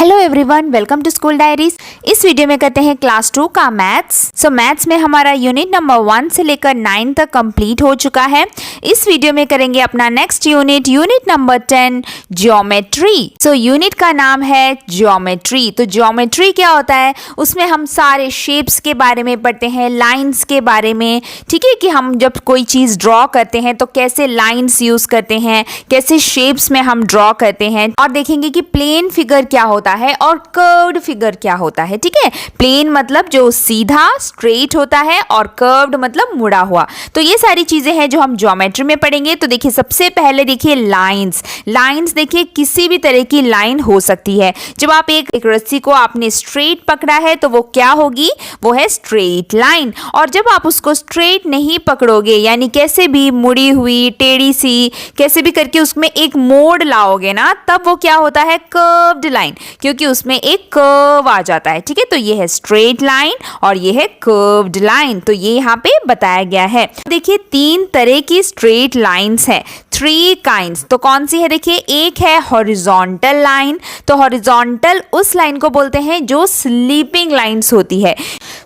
Hello everyone, welcome to school diaries. इस video में करते हैं क्लास 2 का मैथ्स। मैथ्स में हमारा यूनिट नंबर 1 से लेकर 9 तक कंप्लीट हो चुका है। इस वीडियो में करेंगे अपना next unit number 10 geometry. Unit का नाम है ज्योमेट्री। तो ज्योमेट्री क्या होता है, उसमें हम सारे शेप्स के बारे में पढ़ते हैं, लाइंस के बारे में। ठीक है, कि हम जब कोई चीज़ ड्रॉ करते हैं तो कैसे लाइंस यूज करते हैं, कैसे शेप्स में हम ड्रॉ करते हैं, और देखेंगे कि प्लेन फिगर क्या होता है और कर्व्ड फिगर क्या होता है। ठीक है, प्लेन मतलब जो सीधा स्ट्रेट होता है और कर्व्ड मतलब मुड़ा हुआ। तो ये सारी चीजें हैं जो हम ज्योमेट्री में पढ़ेंगे। तो देखिए, सबसे पहले देखिए लाइंस देखिए, किसी भी तरह की लाइन हो सकती है। जब आप एक रस्सी को आपने स्ट्रेट पकड़ा है तो वो क्या होगी, वो है स्ट्रेट लाइन। और जब आप उसको स्ट्रेट नहीं पकड़ोगे, यानी कैसे भी मुड़ी हुई, टेढ़ी सी, कैसे भी करके उसमें एक मोड़ लाओगे ना, तब वो क्या होता है, कर्व्ड लाइन, क्योंकि उसमें एक कर्व आ जाता है। ठीक है, तो ये है स्ट्रेट लाइन और ये है कर्व्ड लाइन। तो ये यहाँ पे बताया गया है। देखिए, 3 तरह की स्ट्रेट लाइंस है, 3 काइंड्स। तो कौन सी है, देखिए, एक है हॉरिजॉन्टल लाइन। तो हॉरिजॉन्टल उस लाइन को बोलते हैं जो स्लीपिंग लाइंस होती है।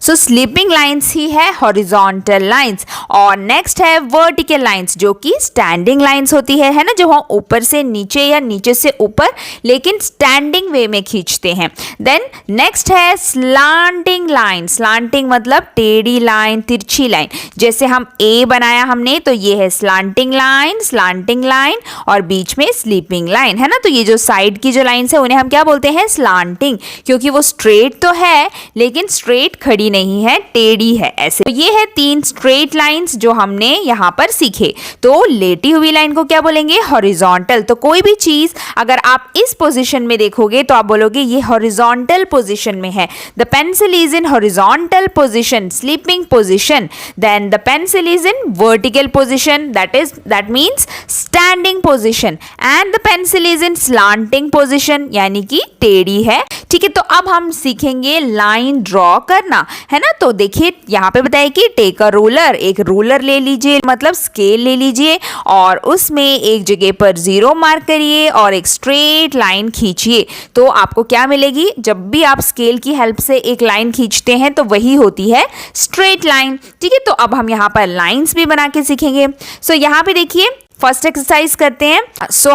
स्लीपिंग लाइंस ही है हॉरिजॉन्टल लाइंस। और नेक्स्ट है वर्टिकल लाइंस, जो कि स्टैंडिंग लाइंस होती है ना, जो हम ऊपर से नीचे या नीचे से ऊपर लेकिन स्टैंडिंग वे में खींचते हैं। देन नेक्स्ट है स्लांटिंग लाइन। स्लांटिंग मतलब टेढ़ी लाइन, तिरछी लाइन। जैसे हम ए बनाया हमने, तो ये है स्लांटिंग लाइन और बीच में स्लीपिंग लाइन है ना। तो ये जो साइड की जो लाइंस है उन्हें हम क्या बोलते हैं, स्लांटिंग, क्योंकि वो स्ट्रेट तो है लेकिन स्ट्रेट खड़ी नहीं है, टेढ़ी है ऐसे। तो ये है 3 स्ट्रेट लाइंस जो हमने यहाँ पर सीखे। तो लेटी हुई लाइन को क्या बोलेंगे, हॉरिजॉन्टल। तो कोई भी चीज अगर आप इस पोजीशन में देखोगे तो आप बोलोगे ये हॉरिजॉन्टल पोजीशन में है। The pencil is in horizontal position, sleeping position. Then the pencil is in vertical position, that means standing position. And the pencil is in slanting position, यानी कि टेढ़ी है। ठीक है, तो अब हम सीखेंगे लाइन ड्रॉ करना, है ना। तो देखिए, यहाँ पे बताया कि टेक अ रूलर, एक रूलर ले लीजिए, मतलब स्केल ले लीजिए, और उसमें एक जगह पर 0 मार्क करिए और एक स्ट्रेट लाइन खींचिए। तो आपको क्या मिलेगी, जब भी आप स्केल की हेल्प से एक लाइन खींचते हैं तो वही होती है स्ट्रेट लाइन। ठीक है, तो अब हम यहाँ पर लाइंस भी बना के सीखेंगे। यहाँ पे देखिए, फर्स्ट एक्सरसाइज करते हैं।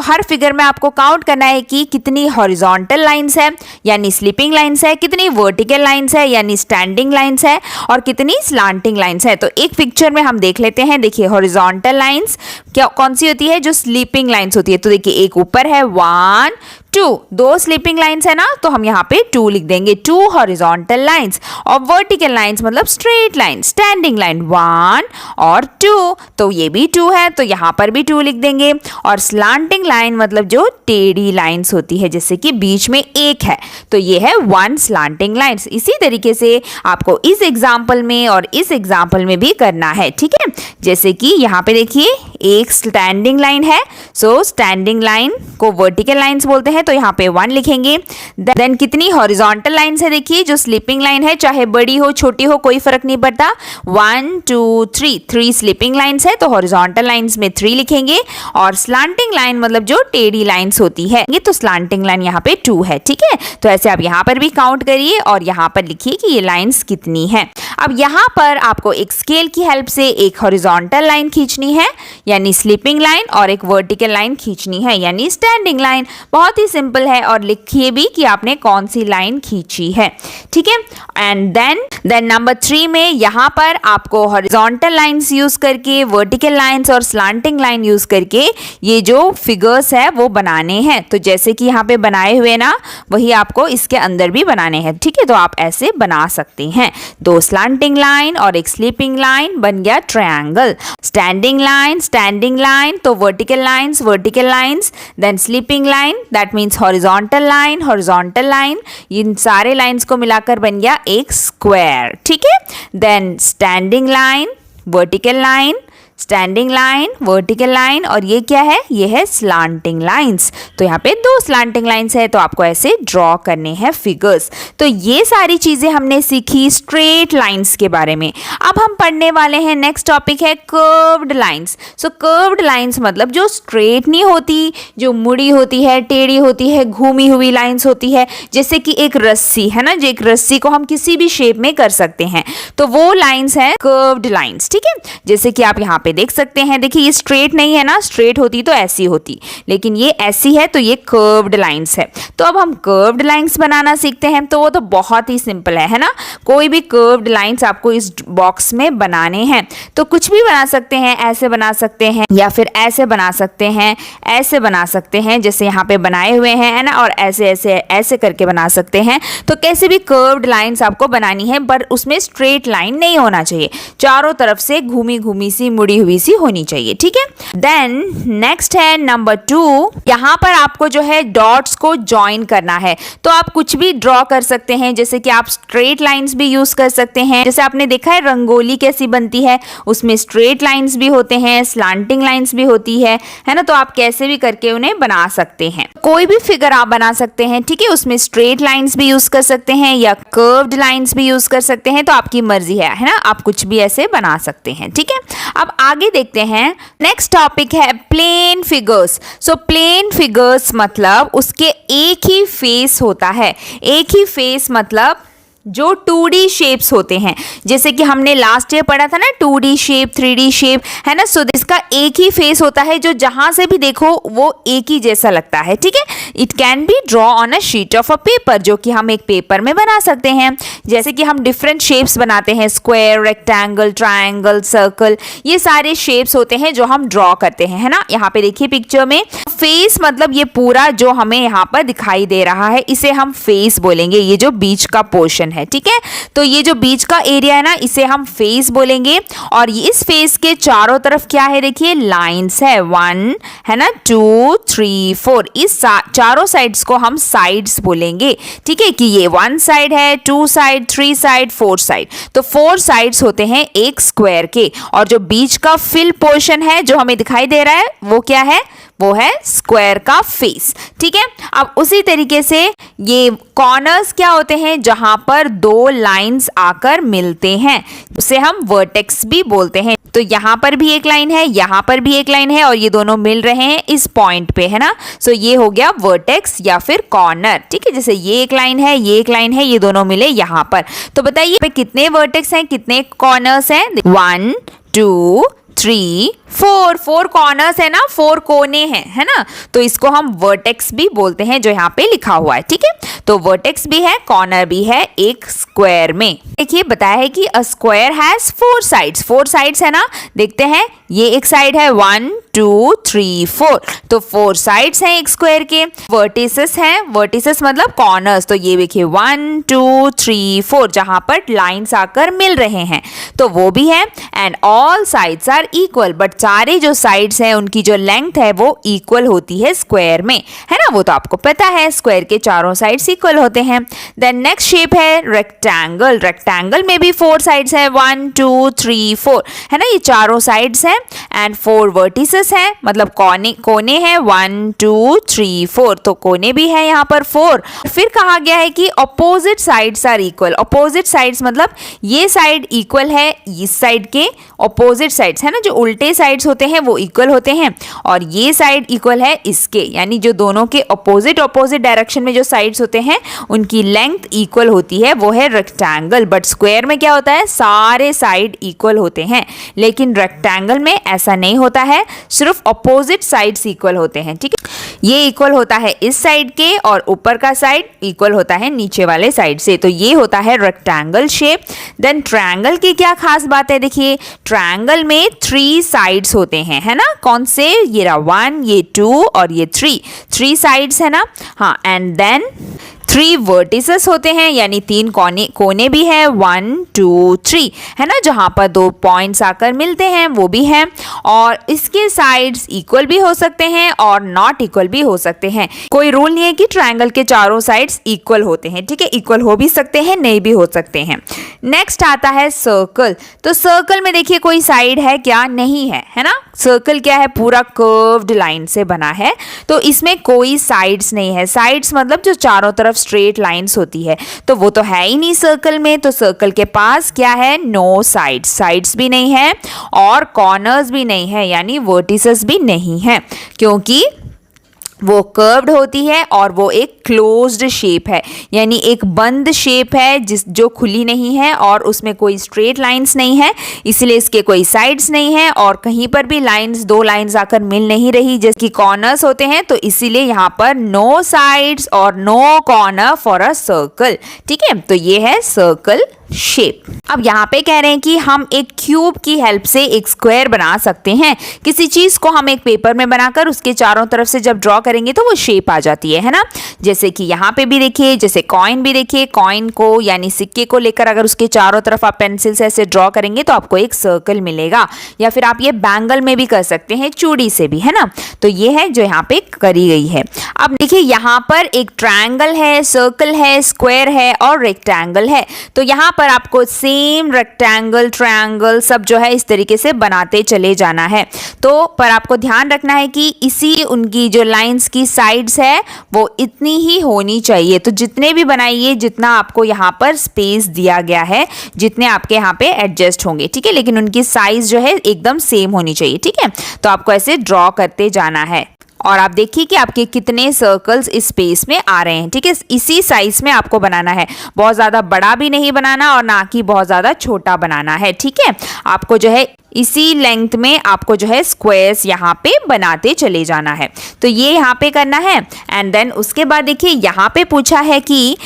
हर फिगर में आपको काउंट करना है कि कितनी हॉरिजॉन्टल लाइंस है यानी स्लीपिंग लाइंस है, कितनी वर्टिकल लाइंस है यानी स्टैंडिंग लाइंस है, और कितनी स्लांटिंग लाइंस है। तो एक पिक्चर में हम देख लेते हैं। देखिए, हॉरिजॉन्टल लाइंस क्या कौन सी होती है, जो स्लीपिंग लाइंस होती है। तो देखिए, एक ऊपर है 1 2, 2 स्लीपिंग लाइंस है ना, तो हम यहाँ पे 2 लिख देंगे, 2 हॉरिजॉन्टल लाइंस। और वर्टिकल लाइंस मतलब स्ट्रेट लाइन, स्टैंडिंग लाइन 1 और 2, तो ये भी 2 है, तो यहाँ पर भी 2 लिख देंगे। और स्लांटिंग लाइन मतलब जो टेढ़ी लाइंस होती है, जैसे कि बीच में एक है, तो ये है 1 स्लांटिंग लाइंस। इसी तरीके से आपको इस एग्जाम्पल में और इस एग्जाम्पल में भी करना है। ठीक है, जैसे कि यहाँ पे देखिए, एक स्टैंडिंग लाइन है। स्टैंडिंग लाइन को वर्टिकल लाइंस बोलते हैं, तो यहाँ पे 1 लिखेंगे। देन कितनी हॉरिजॉन्टल लाइंस है, देखिए, जो स्लीपिंग लाइन है, चाहे बड़ी हो छोटी हो कोई फर्क नहीं पड़ता। 1 2 3 स्लीपिंग लाइंस है, तो हॉरिजॉन्टल लाइंस में 3 लिखेंगे। और स्लांटिंग लाइन मतलब जो टेढ़ी लाइंस होती है, ये तो स्लांटिंग लाइन यहाँ पे 2 है। ठीक है, तो ऐसे आप यहाँ पर भी काउंट करिए और यहाँ पर लिखिए कि ये लाइंस कितनी है। अब यहाँ पर आपको एक स्केल की हेल्प से एक हॉरिजॉन्टल लाइन खींचनी है यानी स्लीपिंग लाइन, और एक वर्टिकल लाइन खींचनी है यानी स्टैंडिंग लाइन। बहुत ही सिंपल है, और लिखिए भी कि आपने कौन सी लाइन खींची है। ठीक है, एंड देन नंबर 3 में यहाँ पर आपको हॉरिजॉन्टल लाइंस यूज करके, वर्टिकल लाइंस और स्लांटिंग लाइन यूज करके ये जो फिगर्स है वो बनाने हैं। तो जैसे कि यहाँ पे बनाए हुए ना, वही आपको इसके अंदर भी बनाने हैं। ठीक है, तो आप ऐसे बना सकते हैं। 2 स्लांटिंग लाइन और एक स्लीपिंग लाइन, बन गया ट्रायंगल। स्टैंडिंग लाइन, तो vertical lines, then sleeping line, that means horizontal line, इन सारे लाइंस को मिलाकर बन गया एक स्क्वायर। ठीक है, then standing line, vertical line, standing line, vertical line, और ये क्या है, ये है स्लांटिंग लाइंस। तो यहाँ पे 2 स्लांटिंग लाइंस है, तो आपको ऐसे ड्रॉ करने हैं फिगर्स। तो ये सारी चीजें हमने सीखी स्ट्रेट लाइंस के बारे में। अब हम पढ़ने वाले हैं, नेक्स्ट टॉपिक है कर्व्ड लाइंस। सो कर्व्ड लाइंस मतलब जो स्ट्रेट नहीं होती, जो मुड़ी होती है, टेढ़ी होती है, घूमी हुई लाइंस होती है, जैसे कि एक रस्सी है ना, जो एक रस्सी को हम किसी भी शेप में कर सकते हैं, तो वो लाइंस है कर्व्ड लाइंस। ठीक है, जैसे कि आप यहाँ पे देख सकते हैं, देखिए ये स्ट्रेट नहीं है ना, स्ट्रेट होती तो ऐसी होती, लेकिन ये ऐसी है, तो ये कर्व्ड लाइंस है। तो अब हम कर्व्ड लाइंस बनाना सीखते हैं। तो वो तो बहुत ही सिंपल है ना, कोई भी कर्व्ड लाइंस आपको इस बॉक्स में बनाने हैं, तो कुछ भी बना सकते हैं, ऐसे बना सकते हैं, या फिर ऐसे बना सकते हैं, ऐसे बना सकते हैं, जैसे यहाँ पे बनाए हुए हैं, है ना, और ऐसे ऐसे ऐसे करके बना सकते हैं। तो कैसे भी कर्व्ड लाइंस आपको बनानी है, पर उसमें स्ट्रेट लाइन नहीं होना चाहिए, चारों तरफ से घूमी घूमी सी, मुड़ी हुई सी होनी चाहिए। ठीक है, देन नेक्स्ट है नंबर 2। यहाँ पर आपको जो है डॉट्स को ज्वाइन करना है। तो आप कुछ भी ड्रॉ कर सकते हैं, जैसे कि आप स्ट्रेट लाइंस भी यूज कर सकते हैं। जैसे आपने देखा है रंगोली कैसी बनती है, उसमें स्ट्रेट लाइंस भी होते हैं, स्लांटिंग लाइंस भी होती है ना। तो आप कैसे भी करके उन्हें बना सकते हैं, कोई भी फिगर आप बना सकते हैं। ठीक है, उसमें स्ट्रेट लाइंस भी यूज कर सकते हैं या कर्व्ड लाइंस भी यूज कर सकते हैं, तो आपकी मर्जी है ना, आप कुछ भी ऐसे बना सकते हैं। ठीक है, अब आगे देखते हैं, नेक्स्ट टॉपिक है plane figures. So plane figures मतलब उसके एक ही फेस होता है। एक ही फेस मतलब जो 2D शेप्स होते हैं, जैसे कि हमने लास्ट ईयर पढ़ा था ना 2D शेप, 3D शेप, है ना। सो इसका एक ही फेस होता है, जो जहां से भी देखो वो एक ही जैसा लगता है। ठीक है, it can be draw on a sheet of a paper, जो कि हम एक पेपर में बना सकते हैं। जैसे कि हम डिफरेंट शेप्स बनाते हैं, स्क्वायर, रेक्टेंगल, ट्रायंगल, सर्कल, ये सारे शेप्स होते हैं जो हम ड्रॉ करते हैं, है ना। यहाँ पे देखिए पिक्चर में फेस मतलब ये पूरा जो हमें यहाँ पर दिखाई दे रहा है, इसे हम फेस बोलेंगे, ये जो बीच का पोर्शन है। ठीक है, तो ये जो बीच का एरिया है ना, इसे हम फेस बोलेंगे। और इस फेस के चारों तरफ क्या है, देखिए लाइंस है, 1 है ना, 2 3 4, इस चारों साइड्स को हम साइड्स बोलेंगे। ठीक है, कि ये 1 साइड है, 2 साइड, 3 साइड, 4 साइड, तो 4 साइड्स होते हैं एक स्क्वायर के। और जो बीच का फिल पोर्शन है जो हमें दिखाई दे रहा है, वो क्या है, वो है स्क्वायर का फेस। ठीक है, अब उसी तरीके से ये कॉर्नर्स क्या होते हैं, जहां पर 2 लाइंस आकर मिलते हैं, उसे हम वर्टेक्स भी बोलते हैं। तो यहाँ पर भी एक लाइन है, यहाँ पर भी एक लाइन है, और ये दोनों मिल रहे हैं इस पॉइंट पे, है ना। सो ये हो गया वर्टेक्स या फिर कॉर्नर। ठीक है, जैसे ये एक लाइन है, ये एक लाइन है, ये दोनों मिले यहाँ पर। तो बताइए पे कितने वर्टेक्स हैं, कितने कॉर्नर्स हैं, 1 2 3 4, 4 कॉर्नर्स है ना, 4 कोने हैं, है ना। तो इसको हम वर्टेक्स भी बोलते हैं, जो यहाँ पे लिखा हुआ है। ठीक है, तो वर्टेक्स भी है, कॉर्नर भी है एक स्क्वायर में। देखिए बताया है कि a square has 4 sides, 4 sides है ना। देखते हैं, ये एक साइड है 1 2 3 4, तो 4 साइड्स हैं एक स्क्वायर के। वर्टिसेस हैं, वर्टिसेस मतलब कॉर्नर्स, तो ये देखिए 1 2 3 4, जहां पर लाइंस आकर मिल रहे हैं, तो वो भी है। And all sides are equal, but सारे जो साइड्स हैं उनकी जो लेंथ है वो इक्वल होती है स्क्वायर में, है ना। वो तो आपको पता है, स्क्वायर के चारों साइड्स इक्वल होते हैं। देन नेक्स्ट शेप है रेक्टेंगल। रेक्टेंगल में भी 4 साइड्स है, 1 2 3 4, है ना, ये चारों साइड्स हैं। एंड 4 वर्टिसेस हैं, मतलब कोने हैं, 1 2 3 4, तो कोने भी है यहाँ पर 4। फिर कहा गया है कि opposite sides are equal. Opposite sides मतलब ये साइड इक्वल है इस साइड के, अपोजिट साइड्स है ना, जो उल्टे साइड्स होते हैं वो इक्वल होते हैं, और ये साइड इक्वल है इसके, यानी जो दोनों के अपोजिट डायरेक्शन में जो साइड्स होते हैं उनकी लेंथ इक्वल होती है, वो है रेक्टेंगल। बट स्क्वायर में क्या होता है, सारे साइड इक्वल होते हैं, लेकिन रेक्टेंगल में ऐसा नहीं होता है, सिर्फ अपोजिट साइड्स इक्वल होते हैं। ठीक है, ये इक्वल होता है इस साइड के, और ऊपर का साइड इक्वल होता है नीचे वाले साइड से, तो ये होता है रेक्टेंगल शेप। देन ट्रायंगल की क्या खास बात है, देखिए ट्रायंगल में 3 साइड्स होते हैं, है ना। कौन से, ये रहा 1, ये 2 और ये 3 साइड्स है ना। हाँ, एंड देन 3 वर्टिसेस होते हैं, यानी 3 कोने भी है, 1 2 3 है ना, जहां पर 2 पॉइंट्स आकर मिलते हैं वो भी है। और इसके साइड्स इक्वल भी हो सकते हैं और नॉट इक्वल भी हो सकते हैं। कोई रूल नहीं है कि ट्रायंगल के चारों साइड्स इक्वल होते हैं, ठीक है, इक्वल हो भी सकते हैं, नहीं भी हो सकते हैं। नेक्स्ट आता है सर्कल। तो सर्कल में देखिए कोई साइड है क्या? नहीं है ना। सर्कल क्या है? पूरा कर्व्ड लाइन से बना है, तो इसमें कोई साइड्स नहीं है। साइड्स मतलब जो चारों तरफ स्ट्रेट लाइंस होती है, तो वो तो है ही नहीं सर्कल में। तो सर्कल के पास क्या है? नो साइड्स, साइड्स भी नहीं है और कॉर्नर्स भी नहीं है, यानी वर्टिसेस भी नहीं है, क्योंकि वो कर्व्ड होती है और वो एक क्लोज्ड शेप है, यानी एक बंद शेप है जो खुली नहीं है और उसमें कोई स्ट्रेट लाइंस नहीं है, इसलिए इसके कोई साइड्स नहीं है और कहीं पर भी लाइंस, 2 लाइंस आकर मिल नहीं रही जैसे कि कॉर्नर्स होते हैं, तो इसीलिए यहाँ पर नो साइड्स और no corner for a circle. ठीक है, तो ये है सर्कल शेप। अब यहाँ पे कह रहे हैं कि हम एक क्यूब की हेल्प से एक स्क्वायर बना सकते हैं। किसी चीज को हम एक पेपर में बनाकर उसके चारों तरफ से जब ड्रॉ करेंगे तो वो शेप आ जाती है ना। जैसे कि यहाँ पे भी देखिए, जैसे कॉइन भी देखिए, कॉइन को यानी सिक्के को लेकर अगर उसके चारों तरफ आप पेंसिल से ऐसे ड्रॉ करेंगे तो आपको एक सर्कल मिलेगा। या फिर आप ये बैंगल में भी कर सकते हैं, चूड़ी से भी, है ना। तो ये है जो यहाँ पे करी गई है। अब देखिए यहाँ पर एक ट्रायंगल है, सर्कल है, स्क्वायर है और रेक्टेंगल है। तो यहाँ पर आपको सेम रेक्टेंगल, ट्रायंगल सब जो है इस तरीके से बनाते चले जाना है। तो पर आपको ध्यान रखना है कि इसी उनकी जो लाइंस की साइड्स है वो इतनी ही होनी चाहिए। तो जितने भी बनाइए, जितना आपको यहाँ पर स्पेस दिया गया है, जितने आपके यहाँ पे एडजस्ट होंगे, ठीक है, लेकिन उनकी साइज जो है एकदम सेम होनी चाहिए। ठीक है, तो आपको ऐसे ड्रॉ करते जाना है और आप देखिए कि आपके कितने सर्कल्स इस स्पेस में आ रहे हैं। ठीक है, इसी साइज में आपको बनाना है, बहुत ज़्यादा बड़ा भी नहीं बनाना और ना कि बहुत ज़्यादा छोटा बनाना है। ठीक है, आपको जो है इसी लेंथ में आपको जो है स्क्वायर्स यहाँ पे बनाते चले जाना है। तो ये यहाँ पे करना है एंड देन उसके बाद देखिए यहाँ पे पूछा है कि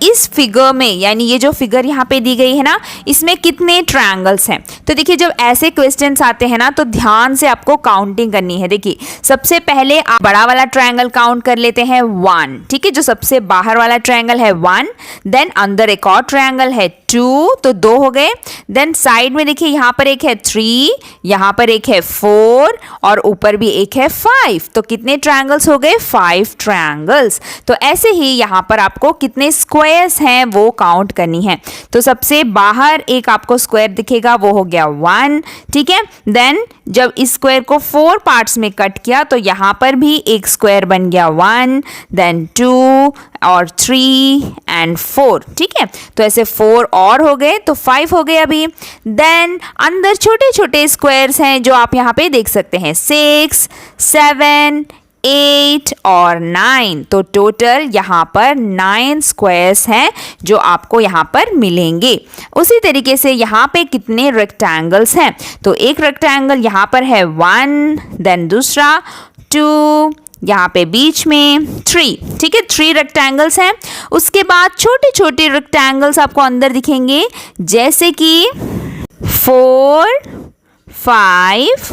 इस फिगर में, यानी ये जो फिगर यहाँ पे दी गई है ना, इसमें कितने ट्रायंगल्स हैं। तो देखिए जब ऐसे क्वेश्चंस आते हैं ना तो ध्यान से आपको काउंटिंग करनी है। देखिए सबसे पहले आप बड़ा वाला ट्रायंगल काउंट कर लेते हैं 1, ठीक है, जो सबसे बाहर वाला ट्रायंगल है 1, देन अंदर एक और ट्रायंगल है 2, तो 2 हो गए। देन साइड में देखिए यहाँ पर एक है 3, यहाँ पर एक है 4 और ऊपर भी एक है 5, तो कितने ट्रायंगल्स हो गए? 5 ट्रायंगल्स। तो ऐसे ही यहाँ पर आपको कितने स्क्वायर्स हैं वो काउंट करनी है। तो सबसे बाहर एक आपको स्क्वायर दिखेगा, वो हो गया 1, ठीक है। देन जब इस स्क्वायर को 4 पार्ट्स में कट किया तो यहाँ पर भी एक स्क्वायर बन गया 1, देन 2 और 3 एंड 4, ठीक है। तो ऐसे 4 और हो गए तो 5 हो गए अभी। देन अंदर छोटे छोटे स्क्वायर्स हैं जो आप यहाँ पे देख सकते हैं, 6, 7, 8 और 9, तो टोटल यहाँ पर 9 स्क्वायर्स हैं जो आपको यहाँ पर मिलेंगे। उसी तरीके से यहाँ पे कितने रेक्टेंगल्स हैं? तो एक रेक्टेंगल यहाँ पर है 1, देन दूसरा 2, यहाँ पे बीच में 3, ठीक है, 3 रेक्टेंगल्स हैं। उसके बाद छोटे छोटे रेक्टेंगल्स आपको अंदर दिखेंगे, जैसे कि 4, 5,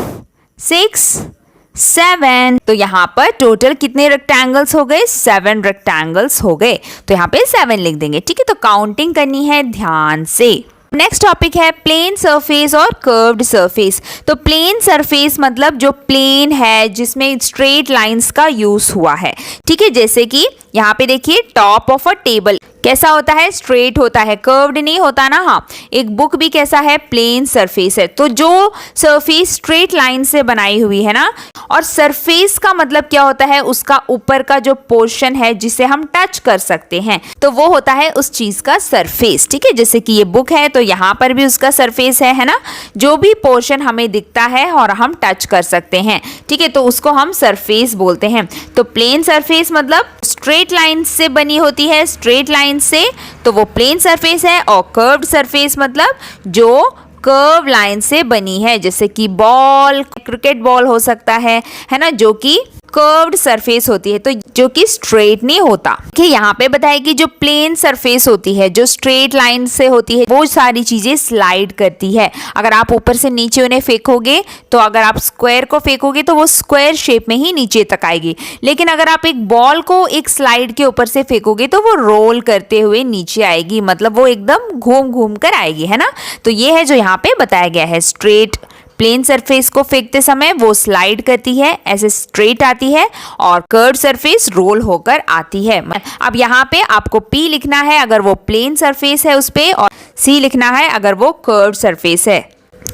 6, 7, तो यहाँ पर टोटल कितने रेक्टेंगल्स हो गए? 7 रेक्टेंगल्स हो गए। तो यहाँ पे 7 लिख देंगे, ठीक है। तो काउंटिंग करनी है ध्यान से। नेक्स्ट टॉपिक है प्लेन सरफेस और कर्व्ड सरफेस। तो प्लेन सरफेस मतलब जो प्लेन है, जिसमें स्ट्रेट लाइंस का यूज हुआ है, ठीक है। जैसे कि यहाँ पे देखिए टॉप ऑफ अ टेबल कैसा होता है? स्ट्रेट होता है, कर्व्ड नहीं होता ना। हाँ, एक बुक भी कैसा है? प्लेन सरफेस है। तो जो सरफेस स्ट्रेट लाइन से बनाई हुई है ना, और सरफेस का मतलब क्या होता है? उसका ऊपर का जो पोर्शन है जिसे हम टच कर सकते हैं, तो वो होता है उस चीज का सरफेस, ठीक है। जैसे कि ये बुक है तो यहाँ पर भी उसका सरफेस है ना, जो भी पोर्शन हमें दिखता है और हम टच कर सकते हैं, ठीक है, तो उसको हम सरफेस बोलते हैं। तो प्लेन सरफेस मतलब स्ट्रेट लाइन से बनी होती है, स्ट्रेट लाइन से, तो वो प्लेन सरफेस है। और कर्व्ड सरफेस मतलब जो कर्व लाइन से बनी है, जैसे कि बॉल, क्रिकेट बॉल हो सकता है ना, जो कि कर्व्ड सरफेस होती है, तो जो कि स्ट्रेट नहीं होता। देखिए यहाँ पे बताया कि जो प्लेन सरफेस होती है, जो स्ट्रेट लाइन से होती है, वो सारी चीजें स्लाइड करती है। अगर आप ऊपर से नीचे उन्हें फेंकोगे, तो अगर आप स्क्वायर को फेंकोगे तो वो स्क्वायर शेप में ही नीचे तक आएगी, लेकिन अगर आप एक बॉल को एक स्लाइड के ऊपर से फेंकोगे तो वो रोल करते हुए नीचे आएगी, मतलब वो एकदम घूम घूम कर आएगी, है ना। तो ये है जो यहाँ पे बताया गया है। स्ट्रेट प्लेन सरफेस को फेंकते समय वो स्लाइड करती है, ऐसे स्ट्रेट आती है, और कर्व सरफेस रोल होकर आती है। अब यहाँ पे आपको P लिखना है अगर वो प्लेन सरफेस है उस पे, और C लिखना है अगर वो कर्व सरफेस है।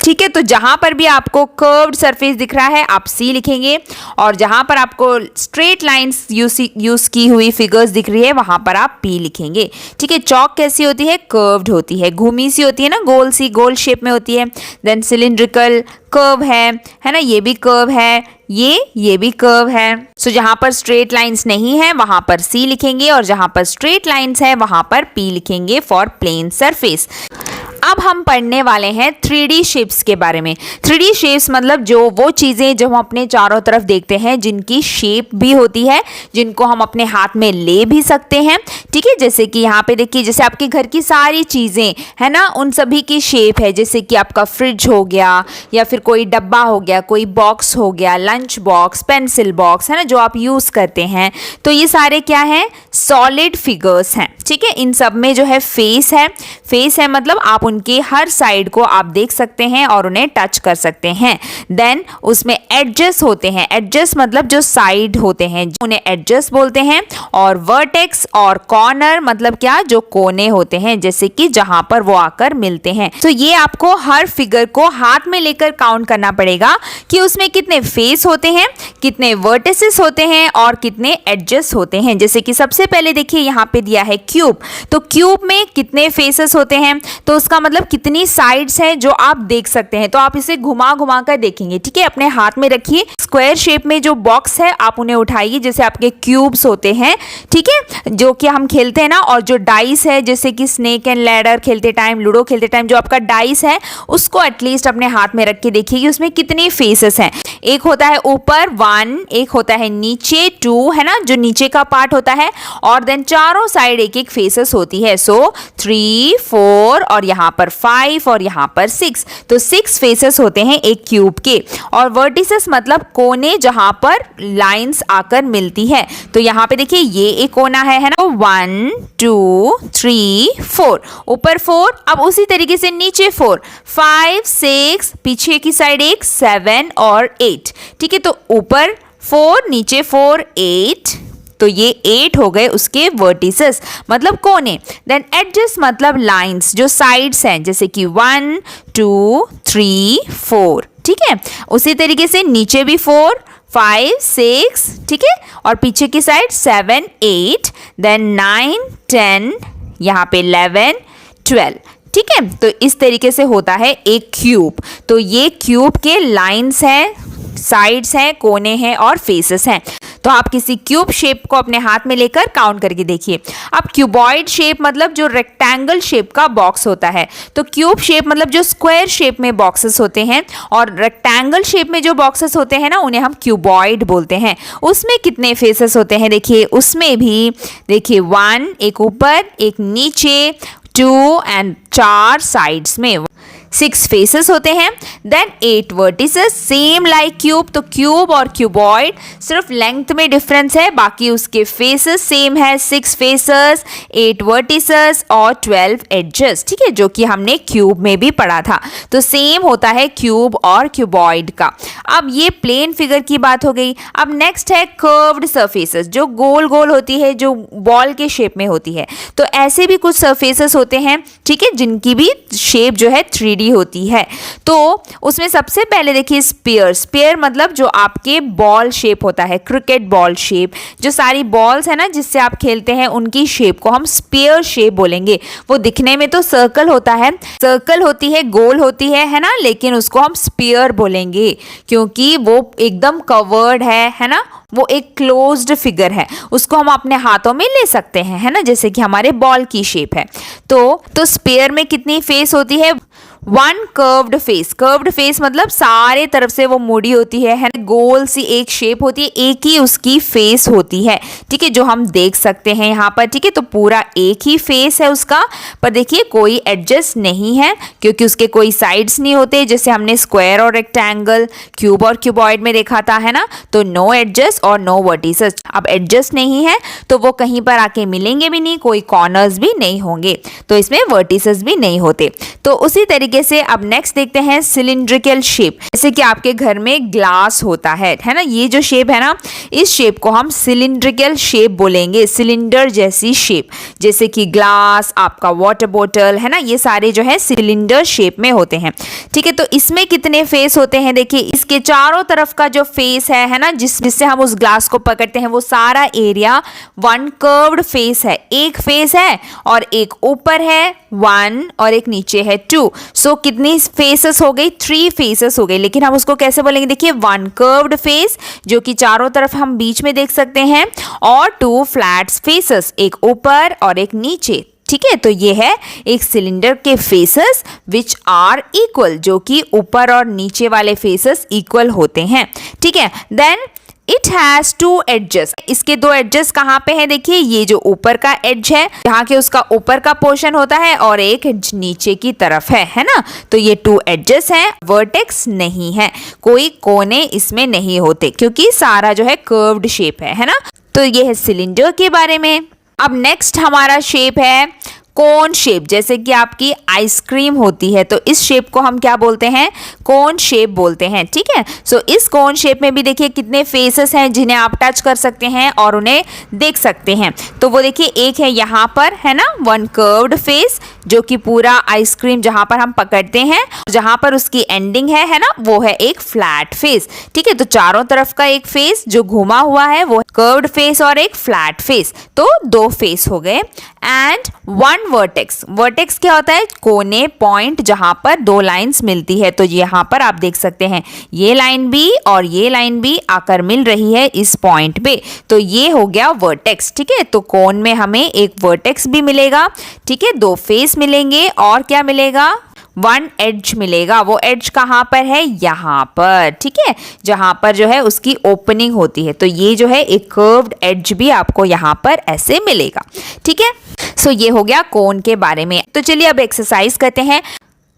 ठीक है, तो जहां पर भी आपको कर्व्ड सरफेस दिख रहा है आप C लिखेंगे, और जहां पर आपको स्ट्रेट लाइंस यूज की हुई फिगर्स दिख रही है वहां पर आप P लिखेंगे। ठीक है, चौक कैसी होती है? कर्व्ड होती है, घूमी सी होती है ना, गोल सी, गोल शेप में होती है। देन सिलिंड्रिकल कर्व है ना, ये भी कर्व है, ये भी कर्व है। सो जहां पर स्ट्रेट लाइंस नहीं है वहां पर C लिखेंगे, और जहां पर स्ट्रेट लाइंस है वहां पर P लिखेंगे फॉर प्लेन सरफेस। अब हम पढ़ने वाले हैं 3D शेप्स के बारे में। 3D शेप्स मतलब जो वो चीज़ें जो हम अपने चारों तरफ देखते हैं, जिनकी शेप भी होती है, जिनको हम अपने हाथ में ले भी सकते हैं। ठीक है, जैसे कि यहाँ पे देखिए, जैसे आपके घर की सारी चीज़ें है ना, उन सभी की शेप है। जैसे कि आपका फ्रिज हो गया, या फिर कोई डब्बा हो गया, कोई बॉक्स हो गया, लंच बॉक्स, पेंसिल बॉक्स, है ना, जो आप यूज़ करते हैं। तो ये सारे क्या हैं? सॉलिड फिगर्स हैं। ठीक है, इन सब में जो है फेस है। फेस है मतलब आप उनके हर साइड को आप देख सकते हैं और उन्हें टच कर सकते हैं। देन उसमें एडजस्ट होते हैं। एडजस्ट मतलब जो साइड होते हैं उन्हें एडजस्ट बोलते हैं। और वर्टेक्स और कॉर्नर मतलब क्या? जो कोने होते हैं, जैसे कि जहां पर वो आकर मिलते हैं। तो ये आपको हर फिगर को हाथ में लेकर काउंट करना पड़ेगा कि उसमें कितने फेस होते हैं, कितने वर्टिसेस होते हैं और कितने एडजस्ट होते हैं। जैसे कि सबसे पहले देखिए यहाँ पे दिया है क्यूब, तो क्यूब में कितने फेसेस होते हैं, तो उसका मतलब कितनी साइड्स हैं जो आप देख सकते हैं। तो आप इसे घुमा घुमा कर देखेंगे। ठीक है, अपने हाथ में रखिए। स्क्वायर शेप में जो बॉक्स है आप उन्हें उठाइए, जैसे आपके क्यूब्स होते हैं। ठीक है, जो कि हम खेलते हैं ना, और जो डाइस है, जैसे कि स्नेक एंड लैडर खेलते टाइम, लूडो खेलते टाइम जो आपका डाइस है उसको एटलीस्ट अपने हाथ में रख के देखिए कि उसमें कितने फेसेस हैं। एक होता है ऊपर 1, एक होता है नीचे 2, है ना, जो नीचे का पार्ट होता है, और देन चारों साइड एक एक फेसेस होती है। सो 3, 4 और यहाँ पर 5 और यहाँ पर 6, तो 6 फेसेस होते हैं एक क्यूब के। और वर्टिसेस मतलब कोने जहां पर लाइंस आकर मिलती है। तो यहाँ पे देखिए ये एक कोना है ना, 1, 2, 3, 4, ऊपर 4, अब उसी तरीके से नीचे 4, 5, 6, पीछे की साइड एक 7 और 8। ठीक है, तो ऊपर 4, नीचे 4, 8, तो ये 8 हो गए उसके वर्टिसेस मतलब कोने। देन एडजस्ट मतलब लाइंस जो साइड्स हैं, जैसे कि 1, 2, 3, 4। ठीक है, उसी तरीके से नीचे भी 4, 5, 6, ठीक है, और पीछे की साइड 7, 8, देन 9, 10, यहाँ पे 11, 12। ठीक है, तो इस तरीके से होता है एक क्यूब। तो ये क्यूब के लाइंस हैं, साइड्स हैं, कोने हैं और फेसेस हैं। तो आप किसी क्यूब शेप को अपने हाथ में लेकर काउंट करके देखिए। अब क्यूबॉइड शेप मतलब जो रेक्टेंगल शेप का बॉक्स होता है, तो क्यूब शेप मतलब जो स्क्वायर शेप में बॉक्सेस होते हैं, और रेक्टेंगल शेप में जो बॉक्सेस होते हैं ना उन्हें हम क्यूबॉइड बोलते हैं। उसमें कितने फेसेस होते हैं देखिए, उसमें भी देखिए 1 एक ऊपर एक नीचे, 2 एंड 4 साइड्स में 6 फेसेस होते हैं। Then 8 vertices same like cube. तो क्यूब और क्यूबॉइड सिर्फ लेंथ में डिफरेंस है, बाकी उसके फेसेस सेम है, 6 फेसेस, 8 वर्टिसेस और 12 एडजेस। ठीक है, जो कि हमने क्यूब में भी पढ़ा था। तो सेम होता है क्यूब और क्यूबॉइड का। अब ये प्लेन फिगर की बात हो गई। अब नेक्स्ट है कर्व्ड सरफेसेस, जो गोल गोल होती है, जो बॉल के शेप में होती है। तो ऐसे भी कुछ सरफेसेस होते हैं, ठीक है, जिनकी भी शेप जो है 3D होती है। तो उसमें सबसे पहले देखिए स्पेयर। स्पेयर मतलब जो आपके बॉल शेप होता है, क्रिकेट बॉल शेप, जो सारी बॉल्स है ना जिससे आप खेलते हैं उनकी शेप को हम स्पेयर शेप बोलेंगे। वो दिखने में तो सर्कल होता है, सर्कल होती है, गोल होती है ना, लेकिन उसको हम स्पेयर बोलेंगे क्योंकि वो एकदम कवर्ड है ना, वो एक क्लोज्ड फिगर है, उसको हम अपने हाथों में ले सकते हैं, है ना, जैसे कि हमारे बॉल की शेप है। तो स्पेयर में कितनी फेस होती है? One curved face, curved face मतलब सारे तरफ से वो मुड़ी होती है ना, गोल सी एक शेप होती है, एक ही उसकी फेस होती है, ठीक है, जो हम देख सकते हैं यहाँ पर, ठीक है। तो पूरा एक ही फेस है उसका, पर देखिए कोई एडजस्ट नहीं है क्योंकि उसके कोई साइड्स नहीं होते, जैसे हमने स्क्वायर और रेक्टेंगल, क्यूब और क्यूबॉइड में देखा था, है ना। तो नो एडजस्ट और नो वर्टिसेस, अब एडजस्ट नहीं है तो वो कहीं पर आके मिलेंगे भी नहीं, कोई कॉर्नर्स भी नहीं होंगे, तो इसमें वर्टिसेस भी नहीं होते। तो उसी तरीके से अब नेक्स्ट देखते हैं सिलिंड्रिकल शेप, जैसे कि आपके घर में ग्लास होता है ना, ये जो शेप है ना, इस शेप को हम सिलिंड्रिकल शेप बोलेंगे, सिलेंडर जैसी शेप, जैसे कि ग्लास, आपका वाटर बॉटल, है ना, ये सारे जो है सिलेंडर शेप में होते हैं, ठीक है। तो इसमें कितने फेस होते हैं, देखिए इसके चारों तरफ का जो फेस है ना, जिससे हम उस ग्लास को पकड़ते हैं, वो सारा एरिया वन कर्व्ड फेस है, एक फेस है और एक ऊपर है 1 और एक नीचे है 2, सो कितनी फेसेस हो गई, 3 फेसेस हो गई, लेकिन हम उसको कैसे बोलेंगे, देखिए वन कर्व्ड फेस जो कि चारों तरफ हम बीच में देख सकते हैं, और 2 फ्लैट फेसेस, एक ऊपर और एक नीचे, ठीक है। तो ये है एक सिलेंडर के फेसेस विच आर इक्वल, जो कि ऊपर और नीचे वाले फेसेस इक्वल होते हैं, ठीक है। देन इट हैज 2 एडजेस, इसके 2 एडजेस कहाँ पे है, देखिए ये जो ऊपर का एड्ज है, जहाँ के उसका ऊपर का पोर्शन होता है, और एक नीचे की तरफ है ना। तो ये 2 एडजेस हैं, वर्टेक्स नहीं है, कोई कोने इसमें नहीं होते क्योंकि सारा जो है कर्व्ड शेप है ना। तो ये है सिलेंडर के बारे में। अब नेक्स्ट हमारा शेप है कोन शेप, जैसे कि आपकी आइसक्रीम होती है, तो इस शेप को हम क्या बोलते हैं, कोन शेप बोलते हैं, ठीक है। सो इस कोन शेप में भी देखिए कितने फेसेस हैं जिन्हें आप टच कर सकते हैं और उन्हें देख सकते हैं। तो वो देखिए एक है यहाँ पर, है ना, वन कर्व्ड फेस, जो कि पूरा आइसक्रीम जहाँ पर हम पकड़ते हैं, जहाँ पर उसकी एंडिंग है ना, वो है एक फ्लैट फेस, ठीक है। तो चारों तरफ का एक फेस जो घुमा हुआ है वो कर्व्ड फेस और एक फ्लैट फेस, तो 2 फेस हो गए। एंड 1 वर्टेक्स, वर्टेक्स क्या होता है, कोने, पॉइंट, जहां पर 2 लाइंस मिलती है। तो यहाँ पर आप देख सकते हैं ये लाइन भी और ये लाइन भी आकर मिल रही है इस पॉइंट पे, तो ये हो गया वर्टेक्स, ठीक है। तो कोन में हमें एक वर्टेक्स भी मिलेगा, ठीक है, 2 फेस मिलेंगे और क्या मिलेगा, 1 एड्ज मिलेगा। वो एड्ज कहाँ पर है, यहाँ पर, ठीक है, जहाँ पर जो है उसकी ओपनिंग होती है। तो ये जो है एक कर्व्ड एड्ज भी आपको यहाँ पर ऐसे मिलेगा, ठीक है। सो ये हो गया कोन के बारे में। तो चलिए अब एक्सरसाइज करते हैं।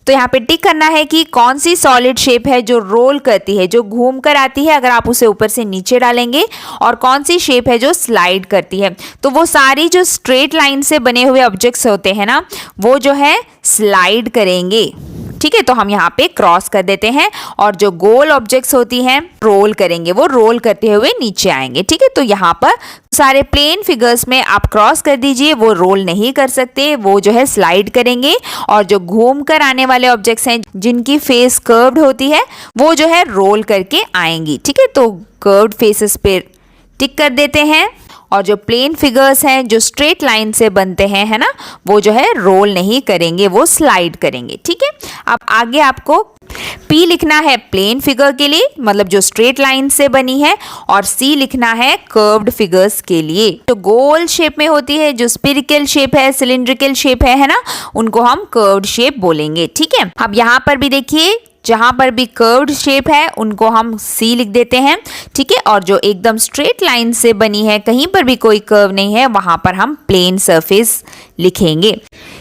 तो यहाँ पे टिक करना है कि कौन सी सॉलिड शेप है जो रोल करती है, जो घूम कर आती है अगर आप उसे ऊपर से नीचे डालेंगे, और कौन सी शेप है जो स्लाइड करती है। तो वो सारी जो स्ट्रेट लाइन से बने हुए ऑब्जेक्ट्स होते हैं ना, वो जो है स्लाइड करेंगे, ठीक है। तो हम यहाँ पे क्रॉस कर देते हैं, और जो गोल ऑब्जेक्ट्स होती हैं रोल करेंगे, वो रोल करते हुए नीचे आएंगे, ठीक है। तो यहाँ पर सारे प्लेन फिगर्स में आप क्रॉस कर दीजिए, वो रोल नहीं कर सकते, वो जो है स्लाइड करेंगे, और जो घूम कर आने वाले ऑब्जेक्ट्स हैं जिनकी फेस कर्व्ड होती है, वो जो है रोल करके आएंगी, ठीक है। तो कर्व्ड फेसेस पे टिक कर देते हैं, और जो प्लेन फिगर्स हैं जो स्ट्रेट लाइन से बनते हैं, है ना, वो जो है रोल नहीं करेंगे, वो स्लाइड करेंगे, ठीक है। अब आगे आपको P लिखना है प्लेन फिगर के लिए, मतलब जो स्ट्रेट लाइन से बनी है, और C लिखना है कर्व्ड फिगर्स के लिए, जो गोल शेप में होती है, जो स्फेरिकल शेप है, सिलिंड्रिकल शेप है ना, उनको हम कर्व्ड शेप बोलेंगे, ठीक है। अब यहाँ पर भी देखिए जहाँ पर भी कर्व्ड शेप है उनको हम C लिख देते हैं, ठीक है। और जो एकदम स्ट्रेट लाइन से बनी है, कहीं पर भी कोई कर्व नहीं है, वहाँ पर हम प्लेन सरफेस लिखेंगे।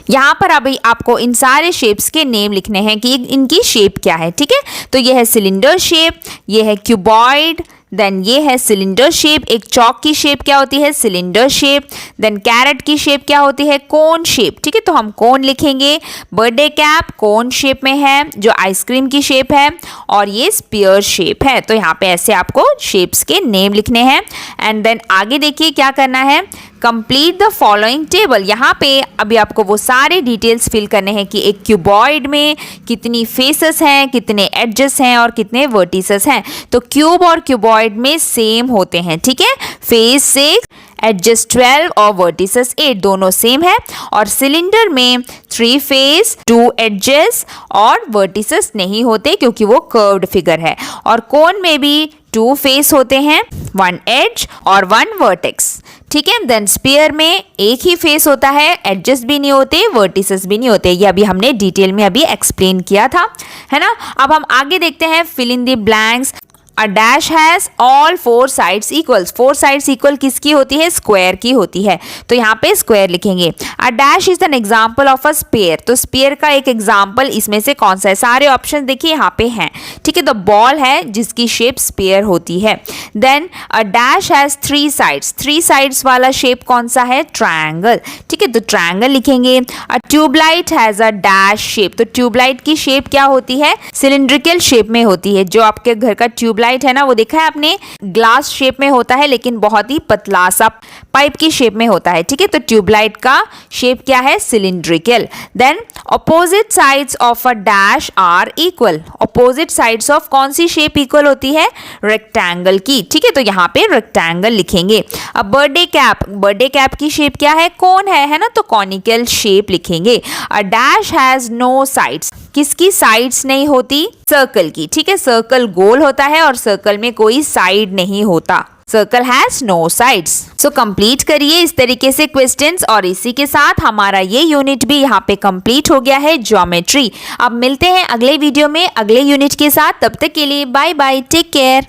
यहाँ पर अभी आपको इन सारे शेप्स के नेम लिखने हैं कि इनकी शेप क्या है, ठीक है। तो ये है सिलेंडर शेप, ये है क्यूबॉइड, देन ये है सिलेंडर शेप। एक चौक की शेप क्या होती है, सिलेंडर शेप। देन कैरेट की शेप क्या होती है, कोन शेप, ठीक है। तो हम कोन लिखेंगे। बर्थडे कैप कोन शेप में है, जो आइसक्रीम की शेप है, और ये स्फीयर शेप है। तो यहाँ पे ऐसे आपको शेप्स के नेम लिखने हैं। एंड देन आगे देखिए क्या करना है, कंप्लीट द फॉलोइंग टेबल। यहाँ पे अभी आपको वो सारे डिटेल्स फिल करने हैं कि एक क्यूबॉइड में कितनी फेसेस हैं, कितने एडजेस हैं और कितने वर्टिसेस हैं। तो क्यूब और क्यूबॉइड में सेम होते हैं, ठीक है। फेस 6, एडजेस 12 और वर्टिसेस 8 दोनों सेम है। और सिलेंडर में 3 फेस 2 एडजेस और वर्टिसेस नहीं होते क्योंकि वो कर्व्ड फिगर है। और कोन में भी 2 फेस होते हैं, 1 एज और 1 वर्टेक्स, ठीक है। देन स्फीयर में एक ही फेस होता है, एडजस्ट भी नहीं होते, वर्टिसेस भी नहीं होते। ये अभी हमने डिटेल में अभी एक्सप्लेन किया था, है ना। अब हम आगे देखते हैं, fill in the blanks. A dash has all four sides equals। Four sides equal किसकी होती है? स्क्वायर की होती है, तो यहाँ पे स्क्वायर लिखेंगे। A dash is an example of a sphere। तो स्फीयर का एक एग्जाम्पल इसमें से कौन सा है? सारे ऑप्शन देखिए यहाँ पे हैं, ठीक है। तो बॉल है जिसकी शेप स्फीयर होती है। Then a dash has three sides. Three sides वाला शेप कौन सा है? ट्रायंगल, ठीक है। तो ट्रायंगल लिखेंगे। A tubelight has a dash shape. तो ट्यूबलाइट की शेप क्या होती है? सिलिंड्रिकल शेप में होती है। जो आपके घर का ट्यूबलाइट है ना, वो देखा है आपने, ग्लास शेप में होता है, लेकिन बहुत ही पतला सा पाइप की शेप में होता है, ठीक है। तो ट्यूबलाइट का शेप क्या है? Cylindrical. Then opposite sides of a dash are equal. Opposite sides of कौन सी शेप इक्वल होती है? रेक्टेंगल की, ठीक है। तो यहाँ पे रेक्टेंगल लिखेंगे। अब बर्थडे कैप, बर्थडे कैप की शेप क्या है? कौन है ना, तो कॉनिकल शेप लिखेंगे। A dash has no sides. किसकी साइड्स नहीं होती? सर्कल की, ठीक है। सर्कल गोल होता है और सर्कल में कोई साइड नहीं होता। Circle has no sides. So complete करिए इस तरीके से क्वेश्चंस, और इसी के साथ हमारा ये यूनिट भी यहाँ पे कंप्लीट हो गया है, ज्योमेट्री। अब मिलते हैं अगले वीडियो में अगले यूनिट के साथ। तब तक के लिए बाय बाय, टेक केयर।